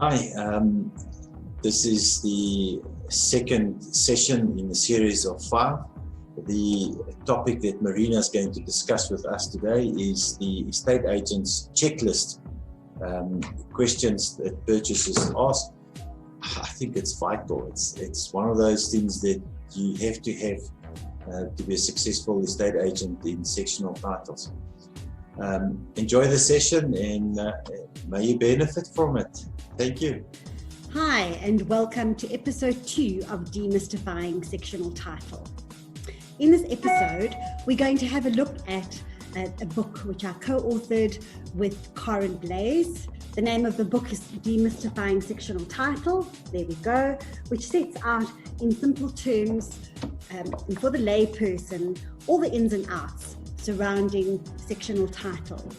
Hi, this is the second session in the series of 5. The topic that Marina is going to discuss with us today is the estate agent's checklist. Questions that purchasers ask. I think it's vital. It's one of those things that you have to be a successful estate agent in sectional titles. Enjoy the session and may you benefit from it. Thank you. Hi, and welcome to episode 2 of Demystifying Sectional Title. In this episode, we're going to have a look at a book which I co-authored with Karen Blaze. The name of the book is Demystifying Sectional Title. There we go, which sets out in simple terms and for the lay person all the ins and outs surrounding sectional title.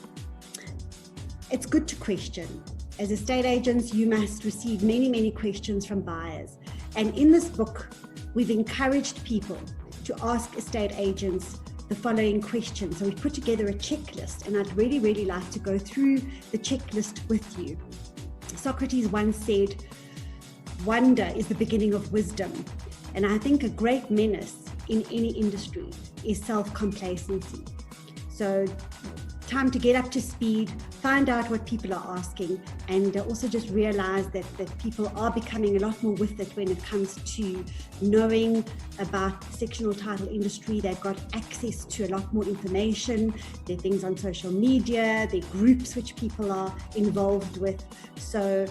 It's good to question. As estate agents, you must receive many questions from buyers. And in this book, we've encouraged people to ask estate agents the following questions. So we put together a checklist, and I'd really like to go through the checklist with you. Socrates once said, "Wonder is the beginning of wisdom." And I think a great menace in any industry is self-complacency. So time to get up to speed, find out what people are asking, and also just realize that people are becoming a lot more with it when it comes to knowing about the sectional title industry. They've got access to a lot more information. There are things on social media, there are groups which people are involved with. So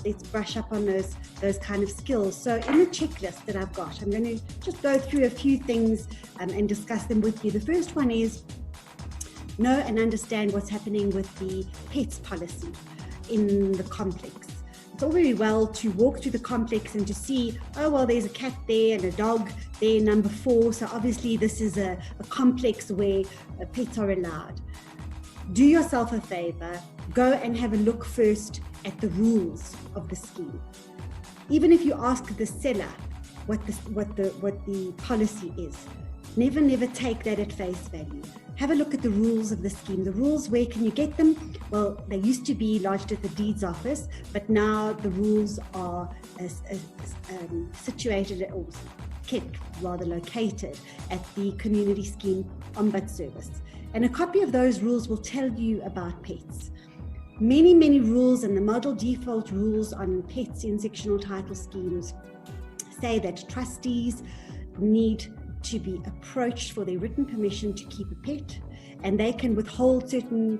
let's brush up on those kind of skills. So in the checklist that I've got, I'm going to just go through a few things and discuss them with you. The first one is know and understand what's happening with the pets policy in the complex. It's all very well to walk through the complex and to see, oh, well, there's a cat there and a dog there, number 4. So obviously this is a complex where pets are allowed. Do yourself a favor, go and have a look first at the rules of the scheme. Even if you ask the seller what the policy is, never take that at face value. Have a look at the rules of the scheme. The rules, where can you get them? Well, they used to be lodged at the deeds office, but now the rules are situated or kept, rather located at the Community Scheme Ombud Service. And a copy of those rules will tell you about pets. Many rules, and the model default rules on pets in sectional title schemes say that trustees need to be approached for their written permission to keep a pet, and they can withhold certain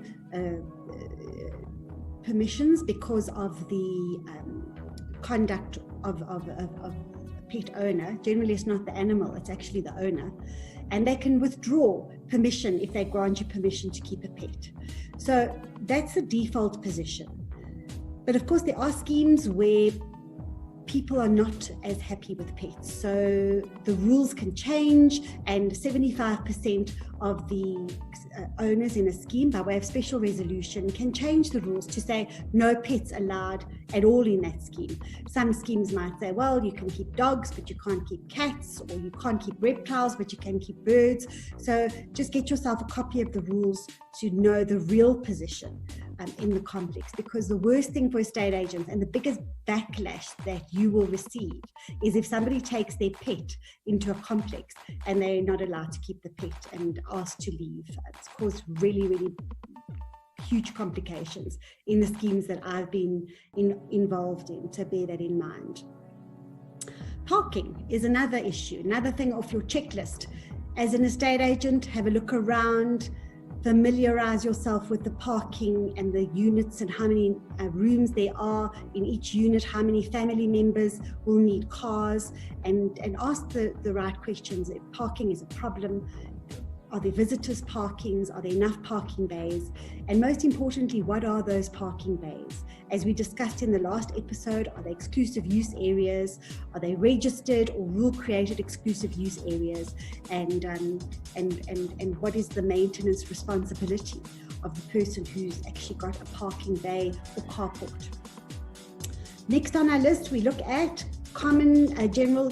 permissions because of the conduct of a pet owner. Generally, it's not the animal, it's actually the owner. And they can withdraw permission if they grant you permission to keep a pet. So that's the default position. But of course, there are schemes where people are not as happy with pets. So the rules can change, and 75% of the owners in a scheme, by way of special resolution, can change the rules to say no pets allowed at all in that scheme. Some schemes might say, well, you can keep dogs, but you can't keep cats, or you can't keep reptiles, but you can keep birds. So just get yourself a copy of the rules to know the real position in the complex, because the worst thing for estate agents and the biggest backlash that you will receive is if somebody takes their pet into a complex and they're not allowed to keep the pet and asked to leave. It's caused really huge complications in the schemes that I've been involved in, so bear that in mind. Parking is another issue, another thing off your checklist. As an estate agent, have a look around, familiarize yourself with the parking and the units and how many rooms there are in each unit, how many family members will need cars, and ask the right questions. If parking is a problem, are there visitors' parkings? Are there enough parking bays? And most importantly, what are those parking bays? As we discussed in the last episode, are they exclusive use areas? Are they registered or rule-created exclusive use areas? And what is the maintenance responsibility of the person who's actually got a parking bay or carport? Next on our list, we look at general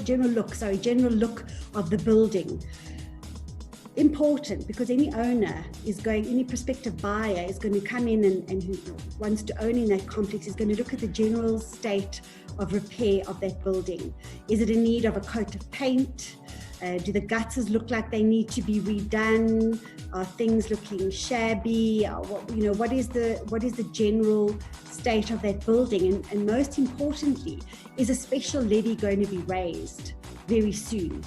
look of the building. important, because any prospective buyer is going to come in and who wants to own in that complex is going to look at the general state of repair of that building. Is it in need of a coat of paint? Do the gutters look like they need to be redone? Are things looking shabby? What is the general state of that building? And most importantly, is a special levy going to be raised very soon?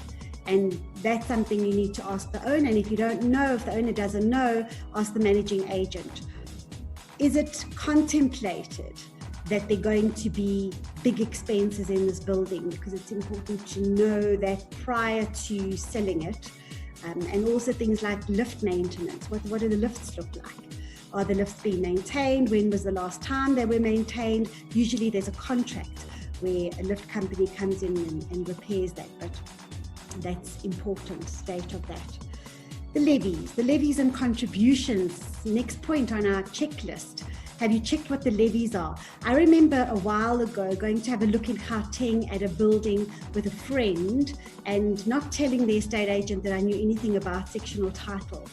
And that's something you need to ask the owner. And if you don't know, if the owner doesn't know, ask the managing agent. Is it contemplated that there are going to be big expenses in this building? Because it's important to know that prior to selling it. And also things like lift maintenance. What do the lifts look like? Are the lifts being maintained? When was the last time they were maintained? Usually there's a contract where a lift company comes in and repairs that, but that's important state of that. The levies and contributions, next point on our checklist. Have you checked what the levies are? I remember a while ago going to have a look in Gauteng at a building with a friend and not telling the estate agent that I knew anything about sectional title.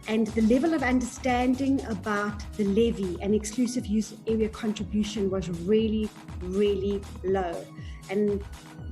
And the level of understanding about the levy and exclusive use area contribution was really, really low. And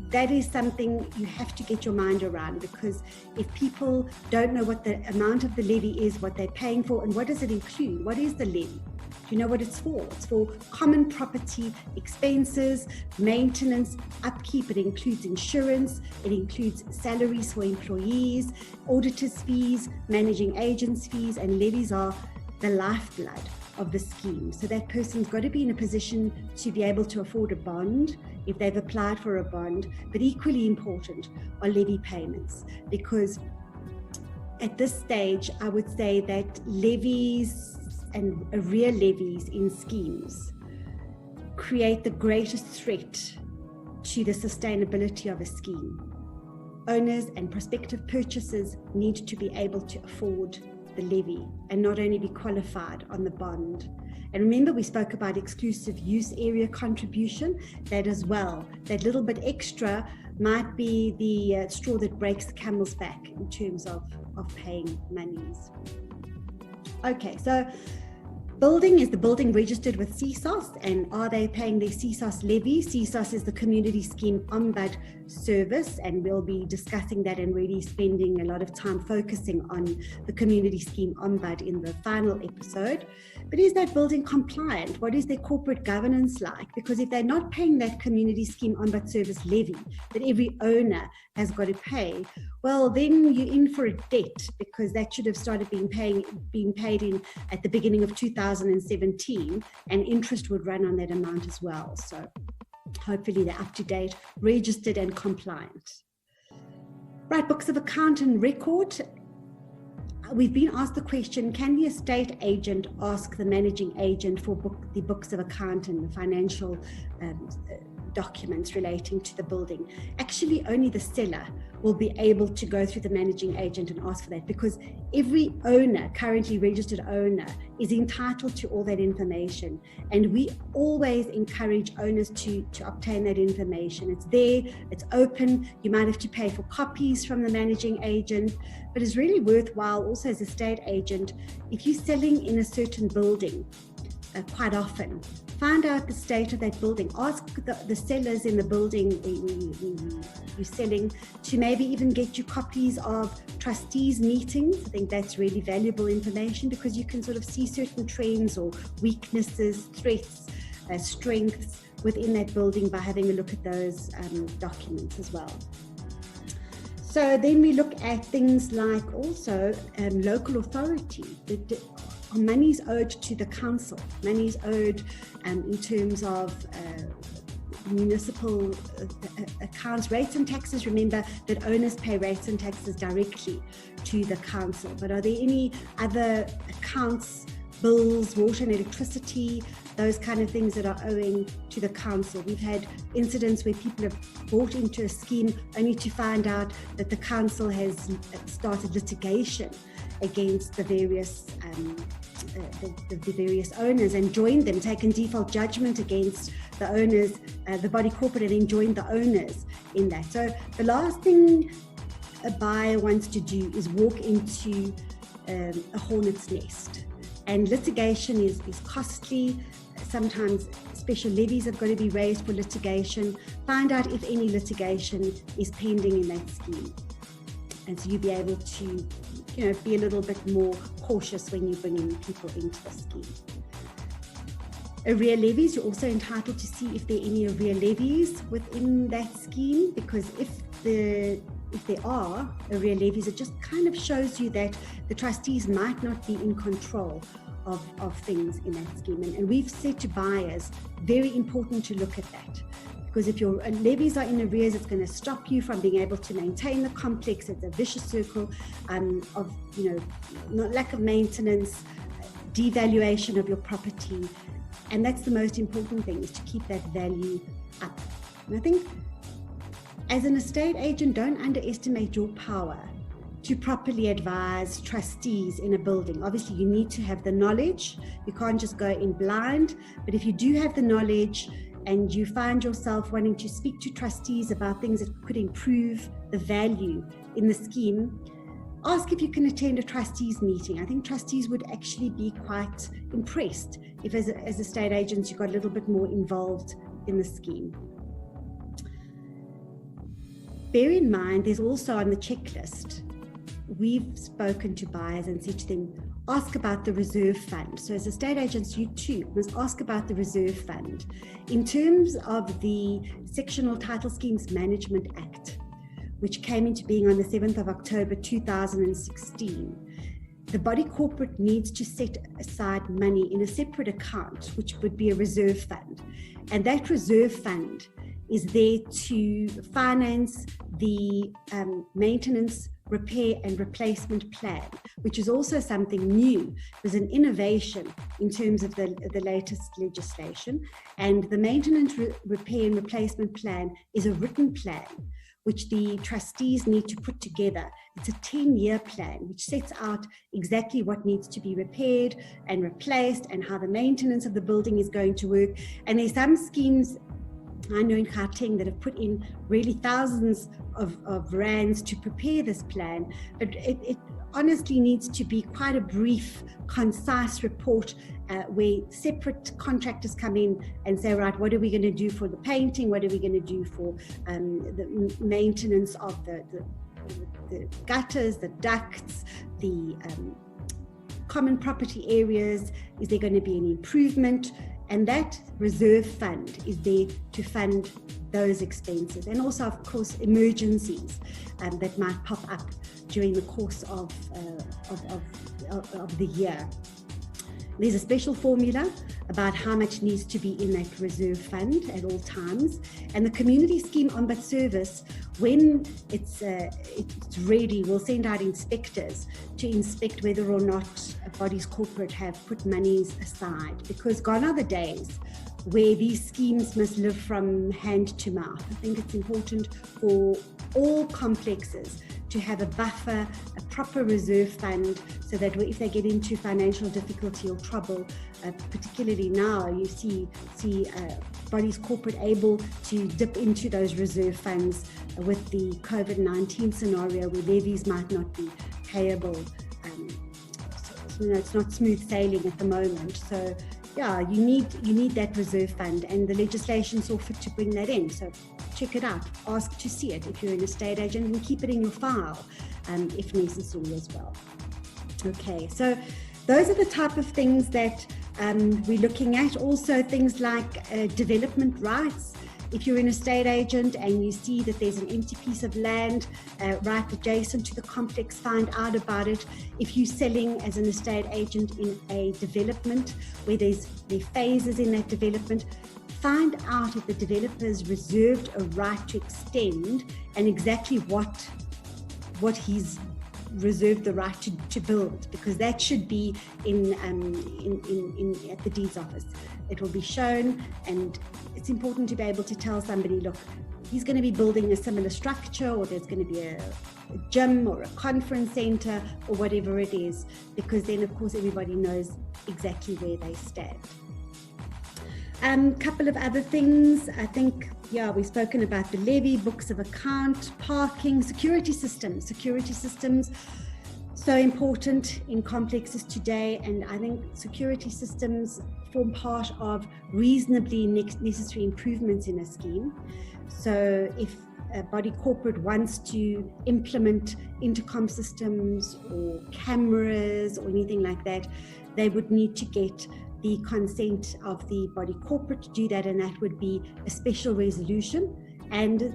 that is something you have to get your mind around, because if people don't know what the amount of the levy is, what they're paying for, and what does it include? What is the levy? Do you know what it's for? It's for common property expenses, maintenance, upkeep. It includes insurance. It includes salaries for employees, auditors' fees, managing agents' fees, and levies are the lifeblood of the scheme. So that person's got to be in a position to be able to afford a bond if they've applied for a bond. But equally important are levy payments, because at this stage, I would say that levies and arrear levies in schemes create the greatest threat to the sustainability of a scheme. Owners and prospective purchasers need to be able to afford the levy and not only be qualified on the bond. And remember, we spoke about exclusive use area contribution. That as well, that little bit extra might be the straw that breaks the camel's back in terms of paying monies. Okay, so is the building registered with CSOS, and are they paying their CSOS levy? CSOS is the Community Scheme Ombud Service, and we'll be discussing that and really spending a lot of time focusing on the Community Scheme Ombud in the final episode. But is that building compliant? What is their corporate governance like? Because if they're not paying that Community Scheme Ombud Service levy that every owner has got to pay, well, then you're in for a debt, because that should have started being paid in at the beginning of 2017, and interest would run on that amount as well. So hopefully they're up to date, registered and compliant. Right, books of account and record. We've been asked the question, can the estate agent ask the managing agent for the books of account and the financial documents relating to the building? Actually, only the seller will be able to go through the managing agent and ask for that, because every owner, currently registered owner, is entitled to all that information. And we always encourage owners to obtain that information. It's there, it's open. You might have to pay for copies from the managing agent, but it's really worthwhile also as a estate agent, if you're selling in a certain building, quite often, find out the state of that building. Ask the sellers in the building you're selling to maybe even get you copies of trustees' meetings. I think that's really valuable information, because you can sort of see certain trends or weaknesses, threats, strengths within that building by having a look at those documents as well. So then we look at things like also local authority. Money's owed to the council, money's owed in terms of municipal accounts, rates and taxes. Remember that owners pay rates and taxes directly to the council. But are there any other accounts, bills, water and electricity, those kind of things that are owing to the council? We've had incidents where people have bought into a scheme only to find out that the council has started litigation against the various owners and joined them, taken default judgment against the owners, the body corporate, and then joined the owners in that. So the last thing a buyer wants to do is walk into a hornet's nest. And litigation is costly. Sometimes special levies have got to be raised for litigation. Find out if any litigation is pending in that scheme. And so you'll be able to, be a little bit more cautious when you're bringing people into the scheme. Arrear levies, you're also entitled to see if there are any arrear levies within that scheme, because if there are arrear levies, it just kind of shows you that the trustees might not be in control of things in that scheme. And we've said to buyers, very important to look at that, because if your levies are in arrears, it's going to stop you from being able to maintain the complex. It's a vicious circle of lack of maintenance, devaluation of your property. And that's the most important thing, is to keep that value up. And I think as an estate agent, don't underestimate your power to properly advise trustees in a building. Obviously, you need to have the knowledge. You can't just go in blind. But if you do have the knowledge and you find yourself wanting to speak to trustees about things that could improve the value in the scheme, ask if you can attend a trustees meeting. I think trustees would actually be quite impressed if as estate agents you got a little bit more involved in the scheme. Bear in mind, there's also on the checklist, we've spoken to buyers and said to them, ask about the reserve fund. So as estate agents, you too must ask about the reserve fund. In terms of the Sectional Title Schemes Management Act, which came into being on the 7th of October 2016, the body corporate needs to set aside money in a separate account, which would be a reserve fund. And that reserve fund is there to finance the maintenance, repair and replacement plan, which is also something new. It was an innovation in terms of the latest legislation. And the maintenance, repair and replacement plan is a written plan which the trustees need to put together. It's a 10-year plan which sets out exactly what needs to be repaired and replaced and how the maintenance of the building is going to work. And there's some schemes I know in Gauteng that have put in really thousands of rands to prepare this plan, but it honestly needs to be quite a brief, concise report where separate contractors come in and say, right, what are we going to do for the painting? What are we going to do for the maintenance of the gutters, the ducts, the common property areas? Is there going to be any improvement? And that reserve fund is there to fund those expenses. And also, of course, emergencies that might pop up during the course of the year. There's a special formula about how much needs to be in that reserve fund at all times. And the Community Scheme Ombud Service, when it's ready, will send out inspectors to inspect whether or not bodies corporate have put monies aside, because gone are the days where these schemes must live from hand to mouth. I think it's important for all complexes to have a buffer, a proper reserve fund, so that if they get into financial difficulty or trouble, particularly now, you see bodies corporate able to dip into those reserve funds with the COVID-19 scenario where levies might not be payable. It's not smooth sailing at the moment. So yeah, you need that reserve fund, and the legislation saw fit to bring that in. So check it out, ask to see it if you're an estate agent, and keep it in your file if necessary as well. Okay, so those are the type of things that we're looking at. Also things like development rights. If you're an estate agent and you see that there's an empty piece of land right adjacent to the complex, find out about it. If you're selling as an estate agent in a development where there are phases in that development, find out if the developer has reserved a right to extend and exactly what he's reserved the right to build, because that should be in at the deeds office. It will be shown, and it's important to be able to tell somebody, look, he's going to be building a similar structure, or there's going to be a gym or a conference center or whatever it is, because then of course everybody knows exactly where they stand. Couple of other things. I think, we've spoken about the levy, books of account, parking, security systems. Security systems, so important in complexes today, and I think security systems form part of reasonably necessary improvements in a scheme. So if a body corporate wants to implement intercom systems or cameras or anything like that, they would need to get the consent of the body corporate to do that, and that would be a special resolution. And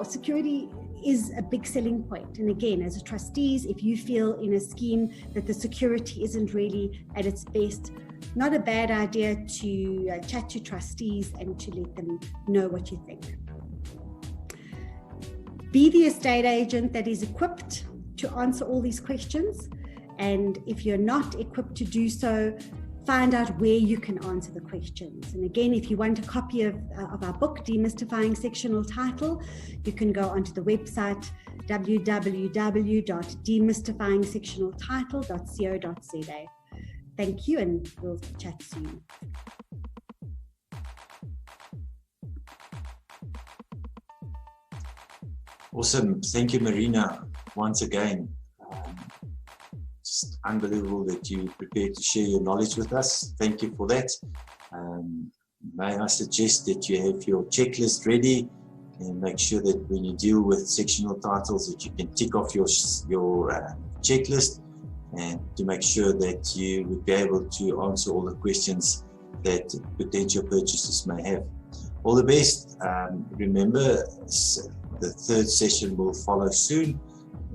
security is a big selling point. And again, as trustees, if you feel in a scheme that the security isn't really at its best, not a bad idea to chat to trustees and to let them know what you think. Be the estate agent that is equipped to answer all these questions. And if you're not equipped to do so, find out where you can answer the questions. And again, if you want a copy of our book, Demystifying Sectional Title, you can go onto the website www.demystifyingsectionaltitle.co.za. Thank you, and we'll chat soon. Awesome. Thank you, Marina, once again. It's unbelievable that you prepared to share your knowledge with us. Thank you for that. May I suggest that you have your checklist ready and make sure that when you deal with sectional titles that you can tick off your checklist, and to make sure that you would be able to answer all the questions that potential purchasers may have. All the best. Remember, the third session will follow soon,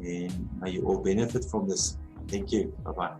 and may you all benefit from this. Thank you. Bye-bye.